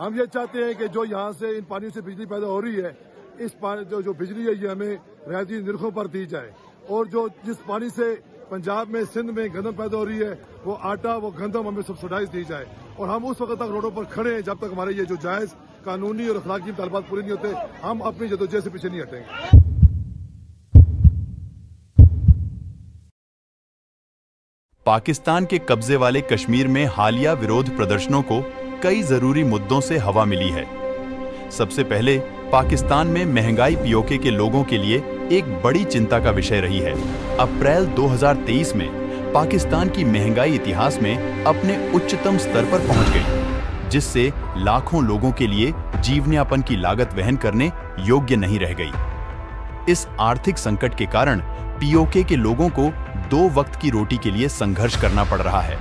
हम ये चाहते हैं कि जो यहाँ से इन पानियों से बिजली पैदा हो रही है, इस पानी जो बिजली है ये हमें रियायती निर्खों पर दी जाए। और जो जिस पानी से पंजाब में, सिंध में गंदम पैदा हो रही है, वो आटा, वो गंदम हमें सब्सिडाइज दी जाए। और हम उस वक्त तक रोडों पर खड़े हैं जब तक हमारे ये जो जायज कानूनी और अखलाकी तलबात पूरे नहीं होते, हम अपनी जदोजहद से पीछे नहीं हटेंगे। पाकिस्तान के कब्जे वाले कश्मीर में हालिया विरोध प्रदर्शनों को कई जरूरी मुद्दों से हवा मिली है। सबसे पहले पाकिस्तान में महंगाई पीओके के लोगों के लिए एक बड़ी चिंता का विषय रही है। अप्रैल 2023 में पाकिस्तान की महंगाई इतिहास में अपने उच्चतम स्तर पर पहुंच गई, जिससे लाखों लोगों के लिए जीवनयापन की लागत वहन करने योग्य नहीं रह गई। इस आर्थिक संकट के कारण पीओके के लोगों को 2 वक्त की रोटी के लिए संघर्ष करना पड़ रहा है।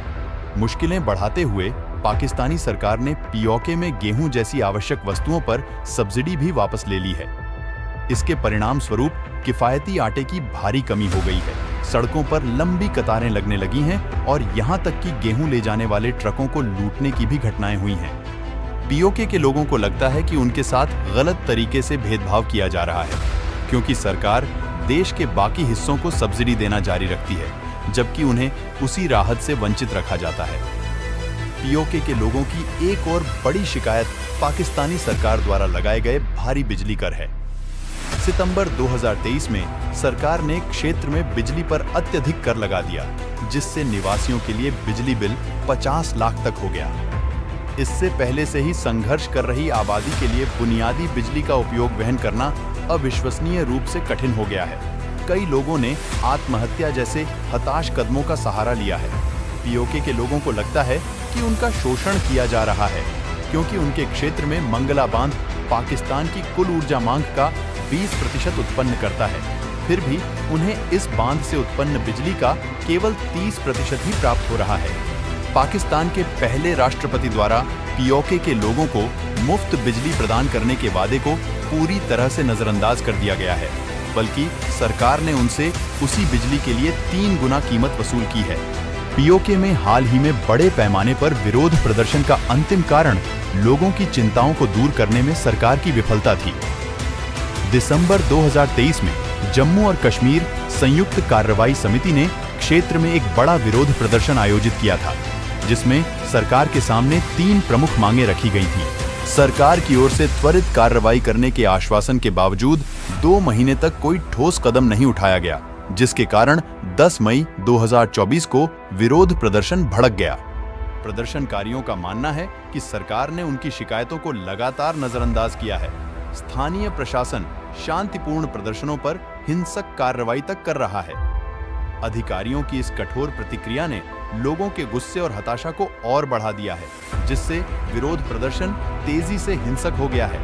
मुश्किलें बढ़ाते हुए पाकिस्तानी सरकार ने पीओके में गेहूं जैसी आवश्यक वस्तुओं पर सब्सिडी भी वापस ले ली है। इसके परिणाम स्वरूप किफायती आटे की भारी कमी हो गई है। सड़कों पर लंबी कतारें लगने लगी हैं और यहां तक कि गेहूं ले जाने वाले ट्रकों को लूटने की भी घटनाएं हुई हैं। पीओके के लोगों को लगता है कि उनके साथ गलत तरीके से भेदभाव किया जा रहा है, क्योंकि सरकार देश के बाकी हिस्सों को सब्सिडी देना जारी रखती है, जबकि उन्हें उसी राहत से वंचित रखा जाता है। पीओके के लोगों की एक और बड़ी शिकायत पाकिस्तानी सरकार द्वारा लगाए गए भारी बिजली कर है। सितंबर 2023 में सरकार ने क्षेत्र में बिजली पर अत्यधिक कर लगा दिया, जिससे निवासियों के लिए बिजली बिल 50 लाख तक हो गया। इससे पहले से ही संघर्ष कर रही आबादी के लिए बुनियादी बिजली का उपयोग वहन करना अविश्वसनीय रूप से कठिन हो गया है। कई लोगों ने आत्महत्या जैसे हताश कदमों का सहारा लिया है। पीओके के लोगों को लगता है कि उनका शोषण किया जा रहा है, क्योंकि उनके क्षेत्र में मंगला बांध पाकिस्तान की कुल ऊर्जा मांग का 20% उत्पन्न करता है। फिर भी उन्हें इस बांध से उत्पन्न बिजली का केवल 30% ही प्राप्त हो रहा है। पाकिस्तान के पहले राष्ट्रपति द्वारा पीओके के लोगों को मुफ्त बिजली प्रदान करने के वादे को पूरी तरह से नजरअंदाज कर दिया गया है, बल्कि सरकार ने उनसे उसी बिजली के लिए 3 गुना कीमत वसूल की है। पीओके में हाल ही में बड़े पैमाने पर विरोध प्रदर्शन का अंतिम कारण लोगों की चिंताओं को दूर करने में सरकार की विफलता थी। दिसंबर 2023 में जम्मू और कश्मीर संयुक्त कार्रवाई समिति ने क्षेत्र में एक बड़ा विरोध प्रदर्शन आयोजित किया था, जिसमें सरकार के सामने 3 प्रमुख मांगे रखी गई थीं। सरकार की ओर से त्वरित कार्रवाई करने के आश्वासन के बावजूद 2 महीने तक कोई ठोस कदम नहीं उठाया गया, जिसके कारण 10 मई 2024 को विरोध प्रदर्शन भड़क गया। प्रदर्शनकारियों का मानना है कि सरकार ने उनकी शिकायतों को लगातार नजरअंदाज किया है। स्थानीय प्रशासन शांतिपूर्ण प्रदर्शनों पर हिंसक कार्रवाई तक कर रहा है। अधिकारियों की इस कठोर प्रतिक्रिया ने लोगों के गुस्से और हताशा को और बढ़ा दिया है, जिससे विरोध प्रदर्शन तेजी से हिंसक हो गया है।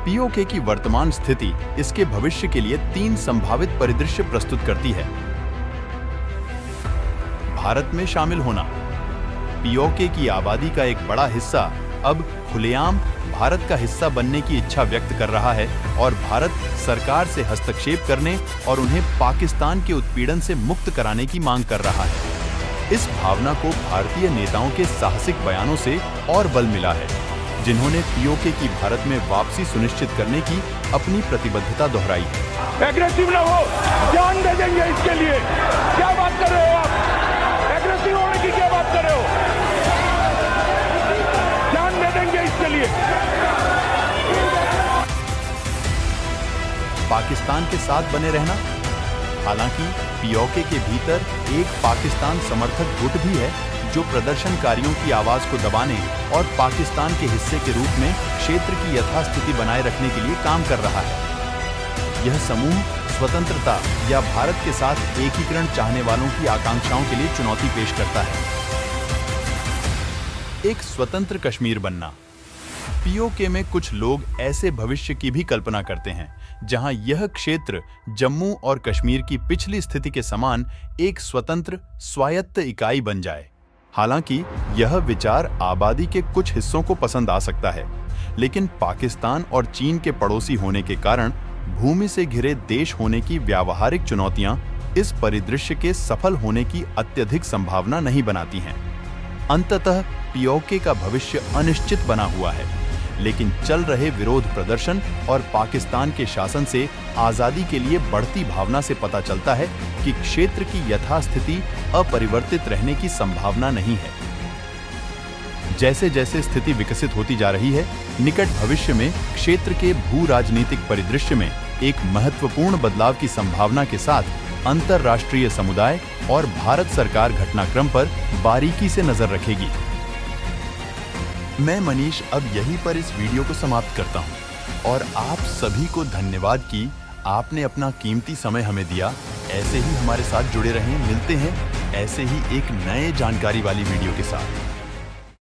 पीओके की वर्तमान स्थिति इसके भविष्य के लिए 3 संभावित परिदृश्य प्रस्तुत करती है। भारत में शामिल होना। पीओके की आबादी का एक बड़ा हिस्सा अब खुलेआम भारत का हिस्सा बनने की इच्छा व्यक्त कर रहा है और भारत सरकार से हस्तक्षेप करने और उन्हें पाकिस्तान के उत्पीड़न से मुक्त कराने की मांग कर रहा है। इस भावना को भारतीय नेताओं के साहसिक बयानों से और बल मिला है, जिन्होंने पीओके की भारत में वापसी सुनिश्चित करने की अपनी प्रतिबद्धता दोहराई है। एग्रेसिव न हो, जान दे देंगे इसके लिए। क्या बात कर रहे हो आप? एग्रेसिव होने की क्या बात कर रहे हो? जान दे देंगे इसके लिए। पाकिस्तान के साथ बने रहना। हालांकि पीओके के भीतर एक पाकिस्तान समर्थक गुट भी है, जो प्रदर्शनकारियों की आवाज को दबाने और पाकिस्तान के हिस्से के रूप में क्षेत्र की यथास्थिति बनाए रखने के लिए काम कर रहा है। यह समूह स्वतंत्रता या भारत के साथ एकीकरण चाहने वालों की आकांक्षाओं के लिए चुनौती पेश करता है। एक स्वतंत्र कश्मीर बनना। पीओके में कुछ लोग ऐसे भविष्य की भी कल्पना करते हैं, जहां यह क्षेत्र जम्मू और कश्मीर की पिछली स्थिति के समान एक स्वतंत्र स्वायत्त इकाई बन जाए। हालांकि यह विचार आबादी के कुछ हिस्सों को पसंद आ सकता है, लेकिन पाकिस्तान और चीन के पड़ोसी होने के कारण भूमि से घिरे देश होने की व्यावहारिक चुनौतियां इस परिदृश्य के सफल होने की अत्यधिक संभावना नहीं बनाती हैं। अंततः पीओके का भविष्य अनिश्चित बना हुआ है। लेकिन चल रहे विरोध प्रदर्शन और पाकिस्तान के शासन से आजादी के लिए बढ़ती भावना से पता चलता है कि क्षेत्र की यथास्थिति अपरिवर्तित रहने की संभावना नहीं है। जैसे जैसे स्थिति विकसित होती जा रही है, निकट भविष्य में क्षेत्र के भू राजनीतिक परिदृश्य में एक महत्वपूर्ण बदलाव की संभावना के साथ अंतर्राष्ट्रीय समुदाय और भारत सरकार घटनाक्रम पर बारीकी से नजर रखेगी। मैं मनीष अब यहीं पर इस वीडियो को समाप्त करता हूं और आप सभी को धन्यवाद कि आपने अपना कीमती समय हमें दिया। ऐसे ही हमारे साथ जुड़े रहें। मिलते हैं ऐसे ही एक नए जानकारी वाली वीडियो के साथ।